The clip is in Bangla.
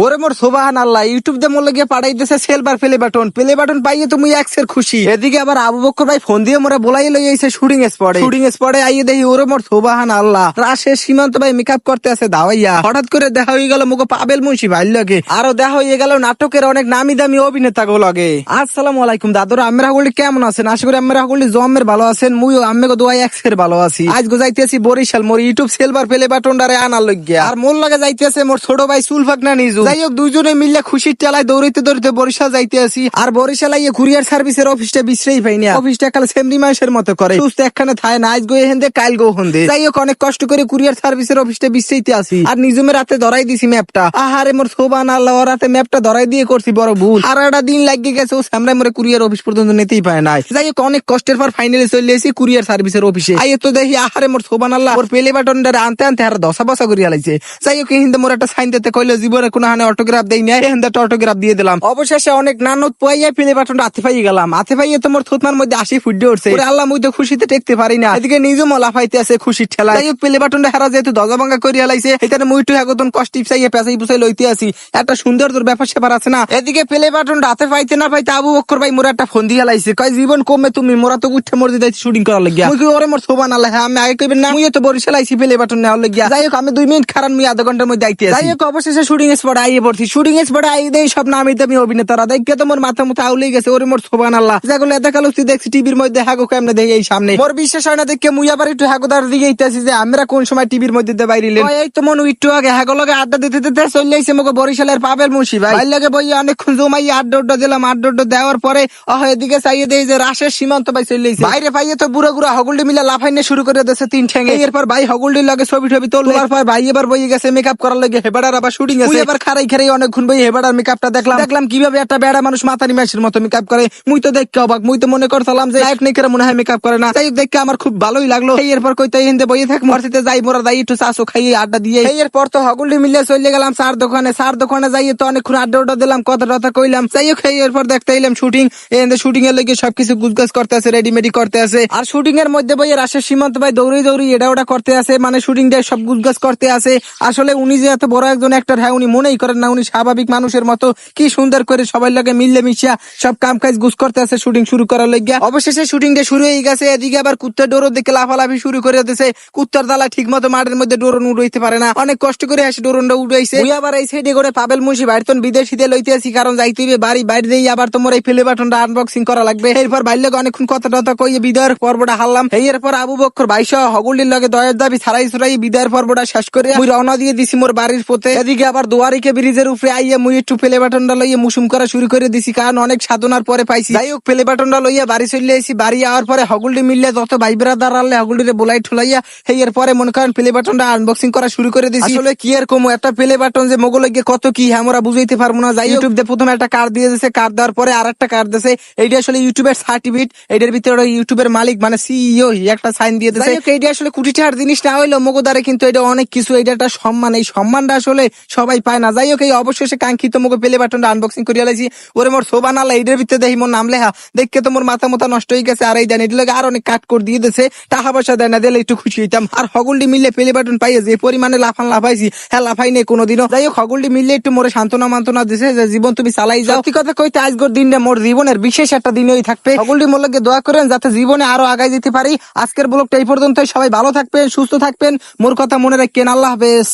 ওরে মোর সোবাহান আল্লাহ, ইউটিউব দিয়ে মোর লাগিয়ে পাঠাইতেছে সেলবার প্লে বাটন পাইয়ে তুমি এক্সের খুশি। এদিকে আবার আবু বক্কর ভাই ফোন দিয়ে মোরে বলাই লই আইছে শুটিং স্পটে আইয়ে দেখি ওরে মোর সোবাহান আল্লাহ, রাশের সীমান্ত ভাই মেকআপ করতে আছে দাওয়াইয়া। হঠাৎ করে দেখা হয়ে গেল মুখো পাবেল মুন্সি ভাই লাগে, আরো দেখা হয়ে গেল নাটকের অনেক নামি দামি অভিনেতা গো লাগে। আসসালামু আলাইকুম দাদুরা, আমরা হগুলি কেমন আছেন? আশা করি আমরা হগুলি জমের ভালো আছেন। মুইও আম্মে গো দোয়াই এক্সের ভালো আছি। আজ গো যাইতেছি বরিশাল মোর ইউটিউব সেলবার প্লে বাটন ডারে আনার লইগিয়া, আর মোর লাগে যাইতেছে মোর ছোট ভাই সুলফাক না নিজু। যাই হোক দুইজনে মিললে খুশির টেলায় দৌড়াইতে দৌড়াইতে বরিশাল যাইতে আসি। আর বরিশাল আইয়ে কুরিয়ার সার্ভিসের অফিসটা বিশ্রেই পাই না, অফিসটা কাল সেমরি মাসের মতো করে সুস্থ একখানে থায় না, আজ গো হেন্দে কাল গো হন্দে। যাই হোক অনেক কষ্ট করে কুরিয়ার সার্ভিসের অফিসটা বিশ্রেইতে আসি, আর নিজুমে রাতে ধরাই দিছি ম্যাপটা। আহারে মোর সোবান আল্লাহ, রাতে ম্যাপটা ধরাই দিয়ে করছি বড় ভুল। আর একটা দিন লাগিয়ে গেছে ও সামনে মোরে কুরিয়ার অফিস পর্যন্ত নিতেই পায় নাই। যাই হোক অনেক কষ্টের পর ফাইনালি চলে এসেছি কুরিয়ার সার্ভিসের অফিসে। আইয়ে তো দেখি আহারে মোর সোবান আল্লাহ, ওর প্লে বাটনটা আনতে আনতে আর দশা বসা করিয়া লাইছে। যাই হোক হিন্দে মোর একটা সাইন দিতে কইলো, জীবনে কোনো হানে অটোগ্রাফ দেই না, হিন্দে অটোগ্রাফ দিয়ে দিলাম। অবশেষে অনেক নানত পাইয়া প্লে বাটনটা হাতে পাই গেলাম। হাতে পাইয়ে তোমার থুতমার মধ্যে 80 ফুট দিয়ে উঠছে। আল্লাহ মুই তো খুশিতে টেকতে পারি না, এদিকে নিজে মলা ফাইতে আছে খুশির ঠেলা। যাই হোক প্লে বাটনটা হারা যেহেতু দজা ভাঙ্গা করিয়া লাইছে, এখানে মুই একটু একদম কষ্ট চাইয়ে পেঁচাই পুছাই লইতে আসি। একটা সুন্দর তোর ব্যাপার সেবার আছে না। এদিকে প্লে বাটনটা হাতে পাইতে না পাইতে আবু বক্কর ভাই মোরা একটা ফোন দিয়ে লাইছে, কয় জীবন কমে তুমি মোরা তো উঠে মরে যাইছি শুটিং করার লাগিয়া। মুই ওরে মোর সোবান আল্লাহ, আমি আগে কইবেন না, মুই তো বরিশাল আইছি প্লে বাটন নেওয়ার লাগিয়া। যাই হোক আমি 2 মিনিট খারান, মুই আধা ঘন্টার মধ্যে আইতে আসি। যাই হোক অবশেষে শুটিং স্পটে আইয়ে পড়ছি। শুটিং স্পটে আই দেই সব নামি দামি অভিনেতারা, দেখে তো মোর মাথা মুথা আউলেই গেছে। ওরে মোর সোবান আল্লাহ, যেগুলো এত কাল দেখছি টিভির মধ্যে হাগো কেমনে দেখে এই সামনে মোর বিশ্বাস হয় না। দেখে মুই আবার একটু হাগোদার দিকে ইতাছি যে আমরা কোন সময় টিভির মধ্যে বাইরিলেন। এই তো মনে একটু আগে হাগো লগে আড্ডা দিতে দিতে চলে আইছে মগো বরিশালের পাবেল মুন্সি ভাই। ভাই লাগে বই অনেকক্ষণ জমাই আড্ডা দিলাম। আড্ডা দেওয়ার পরে এদিকে চাইয়ে দেই যে রাশের সীমান্ত ভাই চলে আইছে। বাইরে পাইয়ে তো বুড়া বুড়া হগুলডি মিলা লাফাইনে শুরু করে দিয়েছে 3 ঠ্যাঙ্গে। এরপর ভাই হগুলডির লগে ছবি টবি তোলার পর ভাই এবার বই গেছে মেকআপ করার লাগে। হেবাডার আবার শুটিং আছে, এবার খারাই খারাই অনেকক্ষণ বই হেবাডার মেকআপটা দেখলাম কিভাবে একটা বেড়া মানুষ মাথারি মাসের মতো মেকআপ করে। মুই তো দেখে অবাক, মুই তো মনে করছিলাম যে এক নেকের মনে হয় মেকআপ করে না। তাই দেখে আমার খুব ভালোই লাগলো। এরপর কইতে হিন্দে বইয়ে থাক মরছিতে যাই মোরা যাই একটু চাচো খাইয়ে আড্ডা দিয়ে। এরপর তো হগুলডি মিলে চলে গেলাম চার দোকানে যাইয়ে তো অনেকক্ষণ আড্ডা দিলাম, কথা কইলাম। যাই হোক এরপর দেখতে এলাম শুটিং। শুটিং এর লগে সবকিছু গুজগাছ করতে আছে, রেডিমেডি করতে আছে। আর শুটিং এর মধ্যে বই রাশের সীমান্ত ভাই দৌড়ি এটা ওটা করতে আছে, মানে শুটিং দিয়ে সব গুজগাছ করতে আছে। আসলে উনি যে এত বড় একজন অ্যাক্টর, হ্যাঁ উনি মনেই করেন না। উনি স্বাভাবিক মানুষের মতো কি সুন্দর করে সবাই লাগে মিললে মিশিয়া সব কাম কাজ গুজ করতে আছে শুটিং শুরু করার লাগিয়া। অবশেষে শুটিং টা শুরু হয়ে গেছে। এদিকে আবার কুত্তার ডোর দিকে লাফালাফি শুরু করে দিয়েছে। কুত্তার দালা ঠিক মতো মাঠের মধ্যে ডোরন উড়াইতে পারে না, অনেক কষ্ট করে আসে ডোরনটা উড়াইছে। ওই আবার এই সাইডে করে পাবেল মুন্সি বাইরতন বিদেশিতে লইতে আসি, কারণ যাইতে বাড়ি বাইরে দিয়ে আবার তোমার এই প্লে বাটনটা আনবক্সিং করা লাগবে। এরপর বাইর লগে অনেকক্ষণ কথা কইয়ে বিদায়ের পর্বটা হারলাম। এরপর আবু বক্কর ভাই সহ হগুলির লগে দয়ের দাবি ছাড়াই বিদায়ের পর্বটা শেষ করে মুই রওনা দিয়ে দিছি মোর বাড়ির পথে। এদিকে আবার দুয়ারিকে ব্রিজের উপরে আইয়ে মুই একটু প্লে বাটনটা লইয়ে মুসুম করা শুরু করে দিছি, কারণ অনেক সাধনার পরে পাইছি। যাই হোক প্লে বাটনটা লইয়া বাড়ি চলে আইছি। বাড়ি আওয়ার পরে হগুলডি মিললে যত ভাই ব্রাদার আনলে হগুলডিরে বলাই ঠুলাইয়া এরপরে মনে করেন প্লে বাটনটা আনবক্সিং করা শুরু করে দিছি। আসলে কি আর কমো, একটা প্লে বাটন যে মোগলে গিয়ে কত কি আমরা বুঝাইতে পারবো না। যাই ইউটিউব দিয়ে প্রথমে একটা কার্ড দিয়ে দিয়েছে, কার্ড দেওয়ার পরে আর একটা কার্ড দিয়েছে। এইটা আসলে ইউটিউবের সার্টিফিকেট, এটার ভিতরে ইউটিউবের মালিক মানে সিইও একটা সাইন দিয়ে দিয়েছে। এইটা আসলে কোটি টাকার জিনিস না হইলো মগোদারে, কিন্তু এটা অনেক কিছু, এটা একটা সম্মান। এই সম্মানটা আসলে সবাই পায় না। যাই হোক এই অবশেষে কাঙ্ক্ষিত মগো প্লে বাটনটা আনবক্সিং করিয়া লাইছি। ওরে মোর সোবান আল্লাহ, এইটার ভিতরে দেখি মোর নাম লেখা দেখে তো মোর মাথা মোথা নষ্ট হয়ে গেছে। আর এই দেন এটা আর অনেক কাট করে দিয়ে দিয়েছে, টাকা পয়সা দেয় না, দিলে একটু খুশি হইতাম। আর হগুলডি মিললে প্লে বাটন পাইয়ে যে পরিমাণে লাফাইছি, হ্যাঁ লাফাই নেই কোনোদিনও। যাই হোক হগুলডি মিললে একটু মোরে সান্ত্বনা দিছে যে জীবন তুমি চালাই যাও। সত্যি কথা কইতে আজকের দিনটা মোর জীবনের বিশেষ একটা দিনই থাকবে। হগুলডি মোর লাগে দোয়া করেন যাতে জীবনে আরো আগাই যেতে পারি। আজকের ব্লগটা এই পর্যন্তই। সবাই ভালো থাকবেন, সুস্থ থাকবেন, মোর কথা মনে রাখবেন। আল্লাহ হাফেজ।